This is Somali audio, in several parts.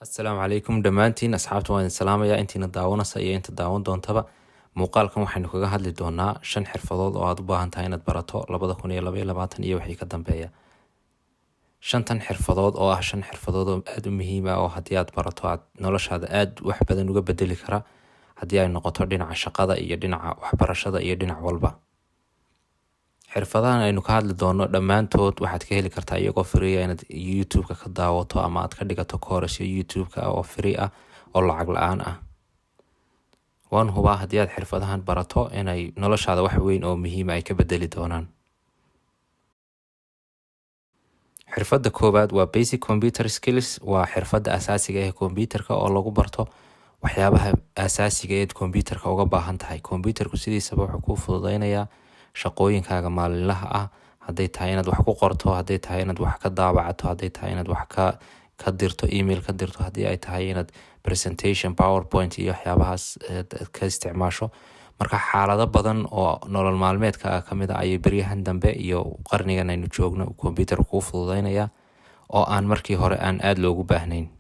Assalaamu calaykum dhammaantiin asxaabta waan idin salaamayaa intiina daawanaysa iyo inta daawan doontaba. Muuqaalkan waxaynu kaga hadli doonaa 5 xirfadood oo aad u baahan tahay inaad barato 2022 iyo wixii ka dambeeya. 5tan xirfadood oo ah 5 xirfadood oo aad u muhiim ah oo haddii aad barato aad noloshaada aad wax badan uga bedeli kara haddii ay noqoto dhinaca shaqada iyo dhinaca waxbarashada iyo dhinac walba. Xirfadahan aynu ka hadli doono dhammaantood waxaad ka heli kartaa iyagoo free ah inaad YouTube-ka ka daawato ama aad ka dhigato course YouTube-ka oo free ah oo lacag la'aan ah. Waan hubaa haddii aad xirfadahan barato inay noloshaada wax weyn oo muhiim ah ay ka bedeli doonaan. Xirfadda koowaad waa basic computer skills, waa xirfadda asaasiga ah ee computerka oo lagu barto waxyaabaha asaasiga ah ee computerka uga baahan tahay. Computerku sidiisaba wuxuu kuu fududeynayaa shaqooyinkaaga maalinlaha ah, hadday tahay inaad wax ku qorto, hadday tahay inaad wax ka daabacato, hadday tahay inaad wax ka dirto, email ka dirto, haddii ay tahay inaad presentation PowerPoint iyo waxyaabahaas ka isticmaasho. Marka xaalado badan oo nolol maalmeedka ka mid ah ayay beryahan dambe iyo qarnigan aynu joogno computer kuu fududeynayaa oo aan markii hore aan aad loogu baahnayn.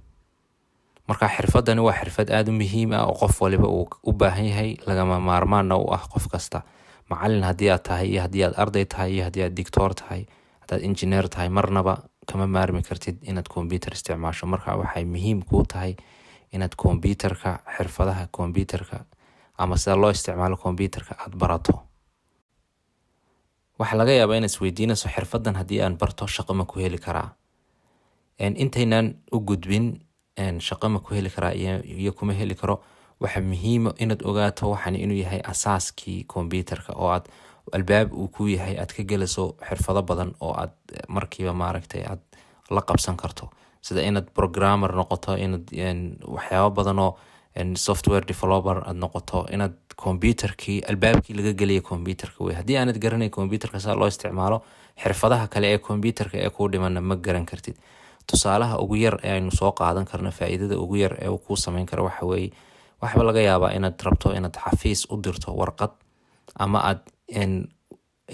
Marka xirfadani waa xirfad aad u muhiim ah oo qof waliba uu u baahan yahay, lagama maarmaanna u ah qof kasta. Macallin haddii aad tahay iyo haddii aad arday tahay iyo haddii aad doctor tahay, haddaad engineer tahay, marnaba kama maarmi kartid inaad computer isticmaasho. Marka waxay muhiim kuu tahay inaad computerka, xirfadaha computerka ama sida loo isticmaalo computerka aad barato. Waxa laga yaabaa inaad isweydiinayso xirfadan haddii aan barto shaqo ma ku heli karaa. Intaynan u gudbin shaqo ma ku heli karaa iyo kuma heli karo, waxa muhiim ah inaad ogaato waxan inuu yahay asaaskii computerka oo aad albaab uu ku yahay aad ka geliso xirfado badan oo aad markiiba maaragtay aad la qabsan karto, sida inaad programmer noqoto, inaad waxyaabo badan oo software developer aad noqoto, inaad computerkii albaabkii laga geliyo computerka way. Haddii aanad garanay computerka sida loo isticmaalo, xirfadaha kale ee computerka ee ku dhimanna ma garan kartid. Tusaalaha ugu yar ee aynu soo qaadan karno, faa'iidada ugu yar ee uu ku samayn karo waxa weeye waxba laga yaabaa inaad rabto inaad xafiis u dirto warqad ama aad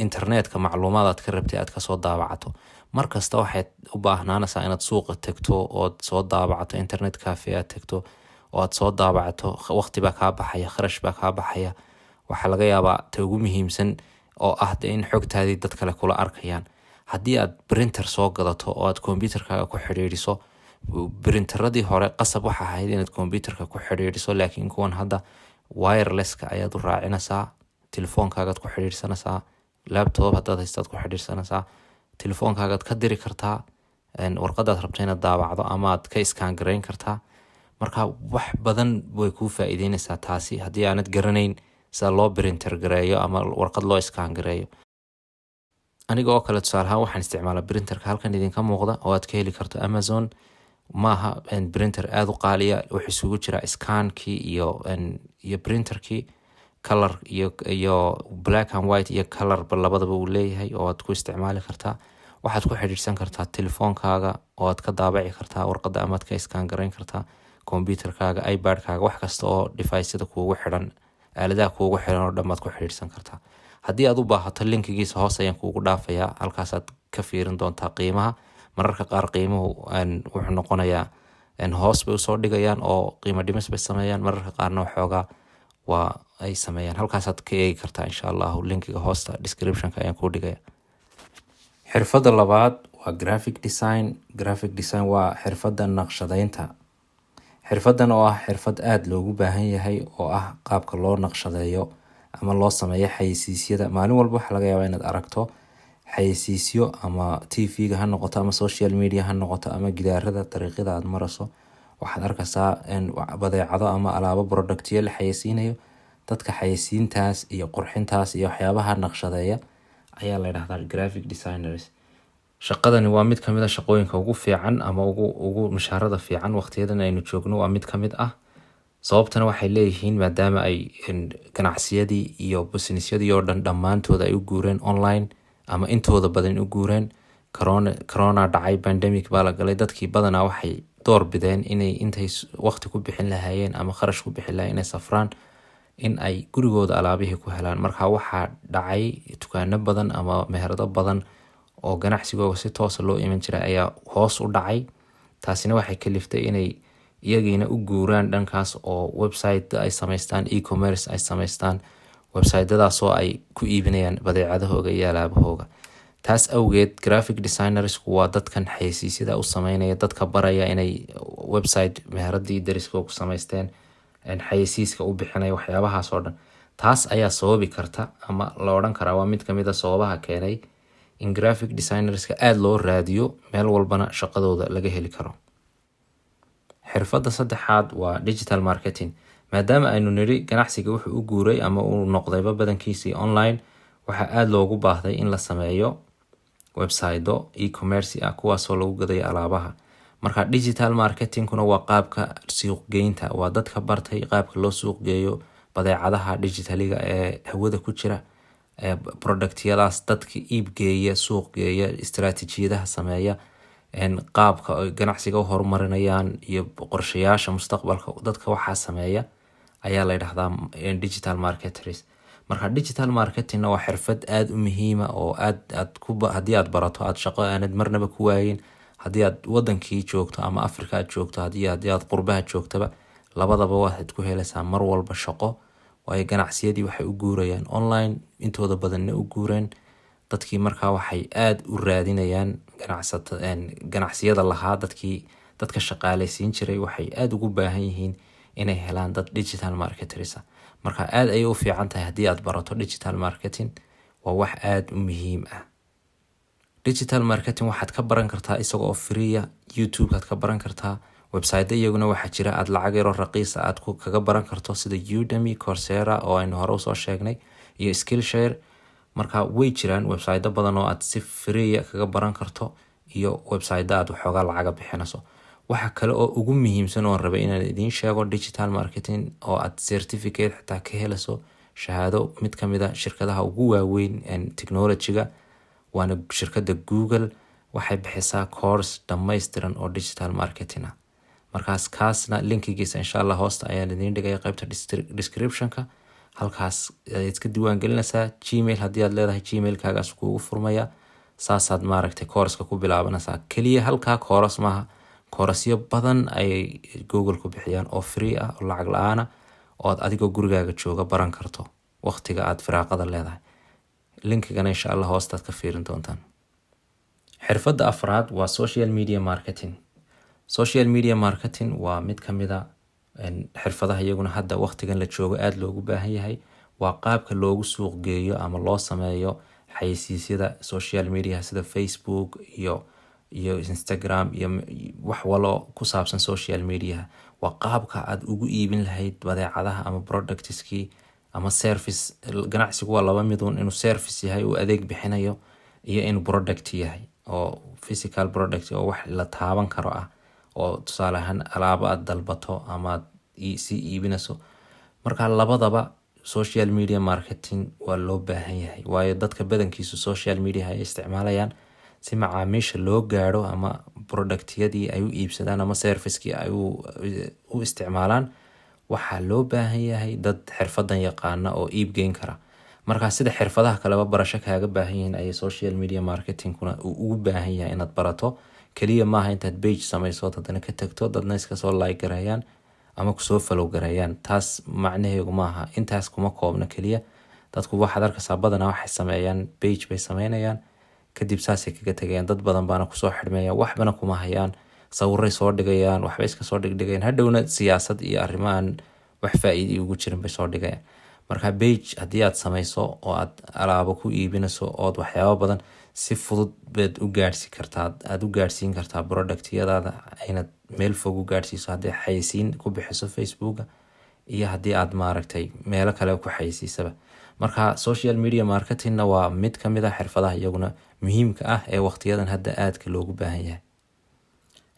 internetka macluumaad aad ka rabtay aad ka soo daabacato. Markasta waxaad u baahnaanaysaa inaad suuqa tagto oo soo daabacato, internet cafe aad tagto oo aad soo daabacato. Waqti baa kaa baxaya, kharash baa kaa baxaya. Waxa laga yaabaa ta ugu muhiimsan oo ah in xogtaadii dad kale kula arkayaan. Haddii aad printer soo gadato oo aad computerkaaga ku xiriiriso, printeradii hore qasab waxa ahayd inaad computerka ku xiriiriso, laakiin kuwan hadda wirelesska ayaad u raacinaysaa, telefoonkaagaad ku xiriirsanaysaa, laptop haddaad haystaad ku xiriirsanaysaa, telefoonkaagaad ka diri kartaa warqadaad rabto inaad daabacdo ama aad ka iskaan gareyn kartaa. Marka wax badan way kuu faa'iideynaysaa taasi haddii aanad garanayn sida loo printer gareeyo ama warqad loo iskaan gareeyo. Aniga oo kale tusaale ahaan waxaan isticmaalaa printerka halkan idinka muuqda oo aad ka heli karto Amazon. Maaha printer aad u qaaliya, wuxuu isugu jira scan-kii iyo printerkii, color iyo black and white iyo color labadaba uu leeyahay oo aad ku isticmaali kartaa. Waxaad ku xiriirsan kartaa telefoonkaaga oo aad ka daabaci kartaa warqadda ama aad ka iskaan gareyn kartaa computerkaaga, iPad-kaaga, wax kasta oo device-yada kuugu xiran, aaladaha kuugu xiran oo dhan baad ku xiriirsan kartaa. Haddii aad u baahato linkigiisa hoos ayaan kuugu dhaafayaa, halkaasaad ka fiirin doontaa qiimaha. Mararka qaar qiimuhu wuxuu noqonayaa hoos bay usoo dhigayaan oo qiimo dhimis bay sameeyaan, mararka qaarna waxoogaa waa ay sameeyaan. Halkaasaad ka eegi kartaa insha Allah, linkiga hoosta description-ka ayaan kuu dhigaya. Xirfadda labaad waa graphic design. Graphic design waa xirfadda naqshadeynta. Xirfaddan oo ah xirfad aad loogu baahan yahay oo ah qaabka loo naqshadeeyo ama loo sameeyo xayeysiisyada. Maalin walba waxa laga yaabaa inaad aragto xayeysiisyo ama TV-ga ha noqoto ama social media ha noqoto ama gidaarada dariiqyada aad marayso. Waxaad arkaysaa badeecado ama alaabo productyo la xayeysiinayo. Dadka xayeysiintaas iyo qurxintaas iyo waxyaabaha naqshadeeya ayaa la yiraahdaa graphic designers. Shaqadani waa mid ka mid ah shaqooyinka ugu fiican ama ugu mushaharada fiican waqtiyadan aynu joogno. Waa mid ka mid ah sababtana waxay leeyihiin maadaama ay ganacsiyadii iyo businessyadii oo dhan dhammaantood ay u guureen online ama intooda badan u guureen. Corona dhacay, pandemic baa la galay, dadkii badanaa waxay door bideen inay intay waqti ku bixin lahaayeen ama kharash ku bixin lahaayeen inay safraan, in ay gurigooda alaabihii ku helaan. Marka waxaa dhacay dukaano badan ama meherado badan oo ganacsigooda si toos loo iman jiray ayaa hoos u dhacay. Taasina waxay kaliftay inay iyagiina u guuraan dhankaas oo website ay samaystaan, e-commerce ay samaystaan, websitedadaasoo ay ku iibinayaan badeecadahooga iyo alaabahooga. taas awgeed graphic designersku waa dadkan xayeysiisyada u sameynaya, dadka baraya inay website meheradii dariskoo ku samaysteen, xayeysiiska u bixinaya, waxyaabahaas oo dhan. taas ayaa sababi karta ama la odhan karaa waa mid kamid a sababaha keenay in graphic designerska aada loo raadiyo, meel walbana shaqadooda laga heli karo. xirfadda saddexaad waa digital marketing. maadaama aynu nidhi ganacsiga wuxuu u guuray ama uu noqdayba badankiisii online, waxaa aada loogu baahday in la sameeyo website-o e-commerce ah kuwaasoo lagu gadayo alaabaha. marka digital marketingkuna waa qaabka suuqgeynta, waa dadka bartay qaabka loo suuqgeeyo badeecadaha digitaliga ee hawada ku jira, productyadaas dadka iibgeeya, suuqgeeya, istaraatiijiyadaha sameeya, qaabka ay ganacsiga u horumarinayaan iyo qorshayaasha mustaqbalka, dadka waxaa sameeya ayaa la yidhahdaa digital marketers. marka digital marketingna waa xirfad aada u muhiima oo haddii aad barato aad shaqo aanad marnaba ku waayin, haddii aad wadankii joogto ama Africa aad joogto, haddii aad qurbaha joogtaba, labadaba waxaad ku helaysaa mar walba shaqo. waayo ganacsiyadii waxay u guurayaan online, intooda badanna u guureen. dadkii markaa waxay aada u raadinayaan ganacsiyada lahaa, dadka shaqaaleysiin jiray waxay aada ugu baahan yihiin inay helaan dad digital marketers. marka aada ayay u fiican tahay haddii aad barato digital marketing, waa wax aada u muhiim ah. digital marketing waxaad ka baran kartaa isagoo free, YouTube aad ka baran kartaa, website iyaguna waxaa jira aad lacag yaro raqiisa aad kaga baran karto sida Udemy, Coursera oo aynu hore usoo sheegnay, iyo Skillshare. marka way jiraan website badan oo aad si free kaga baran karto iyo website aad waxoogaa lacaga bixinayso. waxa kale oo ugu muhiimsan oo rabay inaan idiin sheego digital marketing oo aad certificate xitaa ka helayso, shahaado mid kamid a shirkadaha ugu waaweyn technology-ga, waana shirkadda Google. waxay bixisaa course dhammaystiran oo digital marketing ah. markaas kaasna linkigiisa insha Allah hoosta ayaan idiin dhigaya qaybta description-ka. halkaas ayaad iska diiwaan gelinaysaa. Gmail haddii aad leedahay, Gmail-kaagaas kuugu furmaya, saasaad maaragtay course-ka ku bilaabanaysaa. keliya halkaa course maaha, course-yo badan ayay Google ku bixiyaan oo free ah, oo lacag la-aan ah, oo aad adigoo gurigaaga jooga baran karto waqtiga aad firaaqada leedahay. linkigana insha Allah hoostaad ka fiirin doontaan. xirfadda afraad waa social media marketing. social media marketing waa mid kamid a xirfadaha iyaguna hadda waqtigan la joogo aada loogu baahan yahay. waa qaabka loogu suuq geeyo ama loo sameeyo xayeysiisyada social media sida Facebook iyo Instagram iyo wax walo ku saabsan social media. waa qaabka aad ugu iibin lahayd badeecadaha ama productskii ama service. ganacsigu waa laba midun, inuu service yahay uu adeeg bixinayo, iyo inuu product yahay oo physical product oo wax la taaban karo ah, oo tusaale ahaan alaabo aad dalbato ama aad sii iibinayso. marka labadaba social media marketing waa loo baahan yahay, waayo dadka badankiisu social media ay isticmaalayaan si macaamiisha loo gaadho ama productyadii ay u iibsadaan ama servicekii ay u isticmaalaan. waxaa loo baahan yahay dad xirfadan yaqaana oo iibgeyn kara. marka sida xirfadaha kaleba barasho kaaga baahan yihiin ayay social media marketingkuna ugu baahan yahay inaad barato. keliya maaha intaad page samayso haddana ka tagto dadna iska soo like gareeyaan ama kusoo follow gareeyaan. taas macnaheedu maaha, intaas kuma koobna keliya. dadku waxaad arkaysaa badanaa waxay sameeyaan page bay sameynayaan, kadib saasay kaga tegayaan. dad badan baana kusoo xidhmeeya, waxbana kuma hayaan, sawiray soo dhigayaan, waxba iska soo dhigdhigayaan, hadhowna siyaasad iyo arrimahan wax faa'iido ugu jirin bay soo dhigayaan. marka page haddii aad samayso oo aad alaabo ku iibinayso ood waxyaabo badan, si fudud baad u gaarsiin kartaa, aad u gaarsiin kartaa productyadaada inaad meel fog u gaarsiiso haddii xayeysiin ku bixiso Facebooka iyo haddii aad maaragtay meelo kale ku xayeysiisaba. marka social media marketingna waa mid kamid a xirfadaha iyaguna muhiimka ah ee waqtiyadan hadda aadka loogu baahan yahay.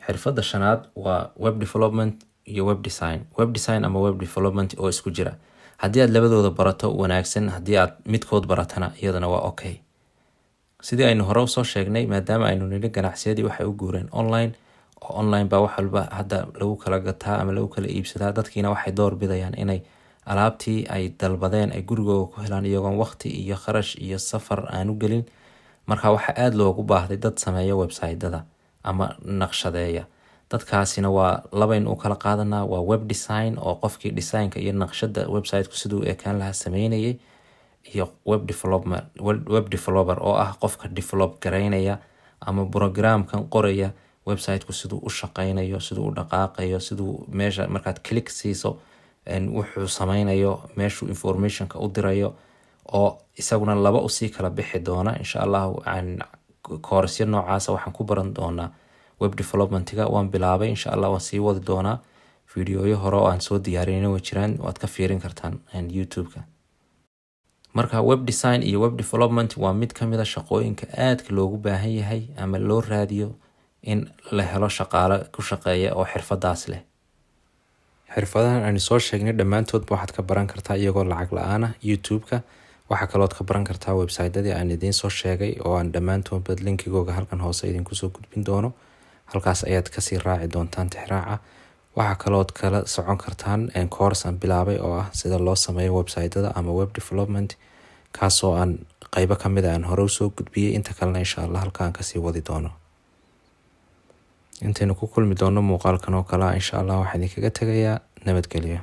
xirfadda shanaad waa web development iyo web design. web design ama web development oo isku jira. haddii aad labadooda barato wanaagsan, haddii aad midkood baratana iyadana waa okay. sidii aynu hore usoo sheegnay, maadaama aynu nidhi ganacsiyadii waxay u guureen online, oo online baa wax walba hadda lagu kala gataa ama lagu kala iibsadaa. dadkiina waxay door bidayaan inay alaabtii ay dalbadeen ay gurigooda ku helaan iyagoon waqti iyo kharash iyo safar aanu gelin. marka waxaa aada loogu baahday dad sameeya website-dada ama naqshadeeya. dadkaasina waa labayn u kala qaadanaa. waa web design oo qofkii designka iyo naqshada websiteku siduu ekaan lahaa sameynayay, iyo web developer oo ah qofka develop garaynaya ama programkan qoraya websiteku siduu u shaqaynayo, siduu u dhaqaaqayo, siduu meesha markaad click siiso wuxuu sameynayo, meeshuu informationka u dirayo, oo isaguna laba usii kala bixi doona. insha Allah koorsyo noocaasa waxaan ku baran doonaa web developmentiga. waan bilaabay, insha Allah waan sii wadi doonaa. fiidiyoyo hore oo aan soo diyaarinay way jiraan, waad ka fiirin kartaan youtube-ka. marka web design iyo web development waa mid ka mid a shaqooyinka aadka loogu baahan yahay ama loo raadiyo in la helo shaqaale ku shaqeeya oo xirfadaas leh. xirfadahan aan soo sheegnay dhammaantoodba waxaad ka baran kartaa iyagoo lacag la-aan ah youtube-ka. waxaa kalood ka baran kartaa website-dadii aan idiin soo sheegay oo aan dhammaantoodba linkigooga halkan hoose idinku soo gudbin doono. halkaas ayaad kasii raaci doontaan tixraaca. waxaa kalood kala socon kartaan course aan bilaabay oo ah sida loo sameeyo website-dada ama web development, kaasoo aan qaybo kamid a aan hore usoo gudbiyey. inta kalena insha Allah halkaan kasii wadi doono. intaynu ku kulmi doono muuqaalkan oo kale insha Allah waxaan idinkaga tegayaa nabadgelyo.